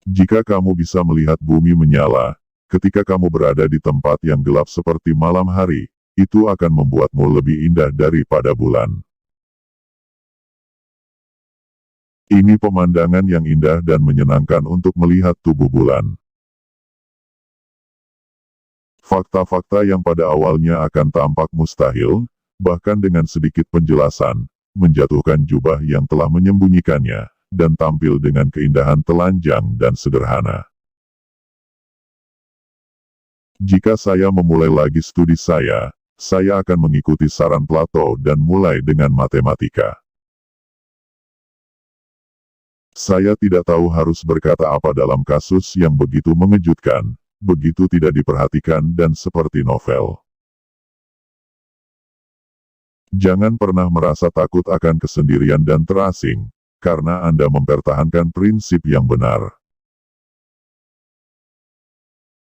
Jika kamu bisa melihat bumi menyala, ketika kamu berada di tempat yang gelap seperti malam hari, itu akan membuatmu lebih indah daripada bulan. Ini pemandangan yang indah dan menyenangkan untuk melihat tubuh bulan. Fakta-fakta yang pada awalnya akan tampak mustahil, bahkan dengan sedikit penjelasan, menjatuhkan jubah yang telah menyembunyikannya, dan tampil dengan keindahan telanjang dan sederhana. Jika saya memulai lagi studi saya akan mengikuti saran Plato dan mulai dengan matematika. Saya tidak tahu harus berkata apa dalam kasus yang begitu mengejutkan, begitu tidak diperhatikan dan seperti novel. Jangan pernah merasa takut akan kesendirian dan terasing, karena Anda mempertahankan prinsip yang benar.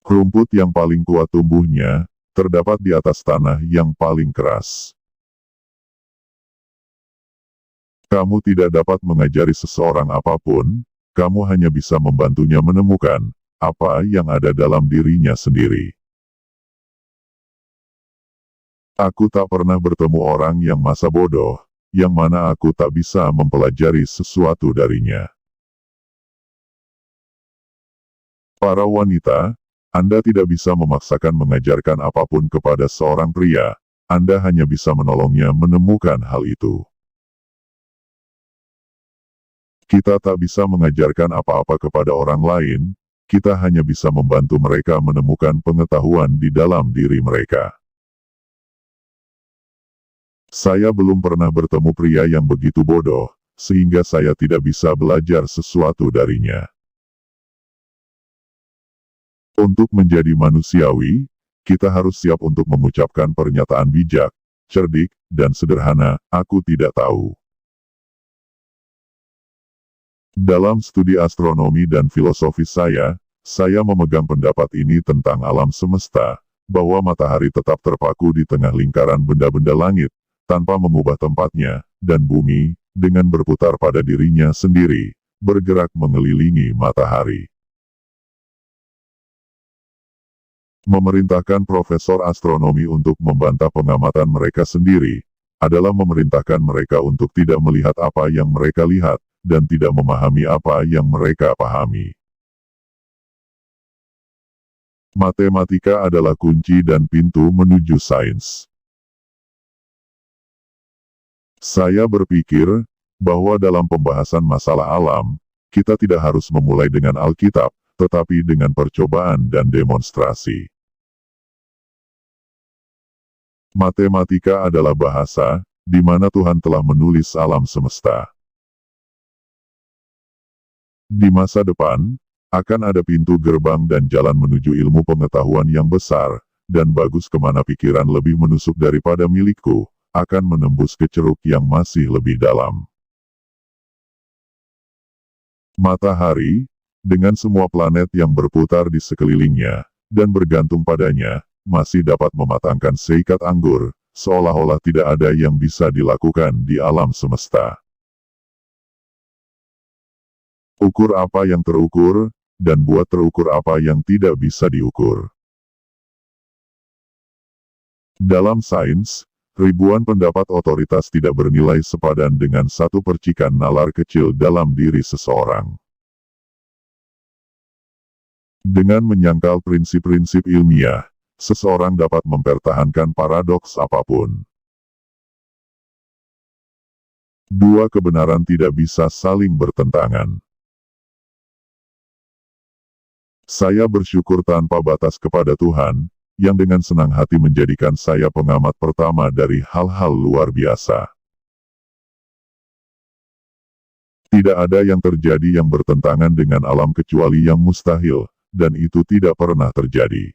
Rumput yang paling kuat tumbuhnya, terdapat di atas tanah yang paling keras. Kamu tidak dapat mengajari seseorang apapun, kamu hanya bisa membantunya menemukan apa yang ada dalam dirinya sendiri. Aku tak pernah bertemu orang yang masa bodoh, yang mana aku tak bisa mempelajari sesuatu darinya. Para wanita, Anda tidak bisa memaksakan mengajarkan apapun kepada seorang pria, Anda hanya bisa menolongnya menemukan hal itu. Kita tak bisa mengajarkan apa-apa kepada orang lain, kita hanya bisa membantu mereka menemukan pengetahuan di dalam diri mereka. Saya belum pernah bertemu pria yang begitu bodoh, sehingga saya tidak bisa belajar sesuatu darinya. Untuk menjadi manusiawi, kita harus siap untuk mengucapkan pernyataan bijak, cerdik, dan sederhana, aku tidak tahu. Dalam studi astronomi dan filosofi saya memegang pendapat ini tentang alam semesta, bahwa matahari tetap terpaku di tengah lingkaran benda-benda langit, tanpa mengubah tempatnya, dan bumi, dengan berputar pada dirinya sendiri, bergerak mengelilingi matahari. Memerintahkan profesor astronomi untuk membantah pengamatan mereka sendiri, adalah memerintahkan mereka untuk tidak melihat apa yang mereka lihat, dan tidak memahami apa yang mereka pahami. Matematika adalah kunci dan pintu menuju sains. Saya berpikir, bahwa dalam pembahasan masalah alam, kita tidak harus memulai dengan Alkitab, tetapi dengan percobaan dan demonstrasi. Matematika adalah bahasa, di mana Tuhan telah menulis alam semesta. Di masa depan, akan ada pintu gerbang dan jalan menuju ilmu pengetahuan yang besar, dan bagus kemana pikiran lebih menusuk daripada milikku, akan menembus ke ceruk yang masih lebih dalam. Matahari, dengan semua planet yang berputar di sekelilingnya, dan bergantung padanya, masih dapat mematangkan seikat anggur, seolah-olah tidak ada yang bisa dilakukan di alam semesta. Ukur apa yang terukur, dan buat terukur apa yang tidak bisa diukur. Dalam sains, ribuan pendapat otoritas tidak bernilai sepadan dengan satu percikan nalar kecil dalam diri seseorang. Dengan menyangkal prinsip-prinsip ilmiah, seseorang dapat mempertahankan paradoks apapun. Dua kebenaran tidak bisa saling bertentangan. Saya bersyukur tanpa batas kepada Tuhan, yang dengan senang hati menjadikan saya pengamat pertama dari hal-hal luar biasa. Tidak ada yang terjadi yang bertentangan dengan alam kecuali yang mustahil, dan itu tidak pernah terjadi.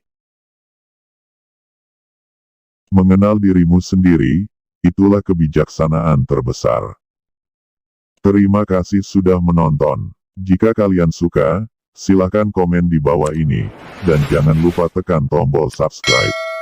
Mengenal dirimu sendiri, itulah kebijaksanaan terbesar. Terima kasih sudah menonton. Jika kalian suka, silakan komen di bawah ini, dan jangan lupa tekan tombol subscribe.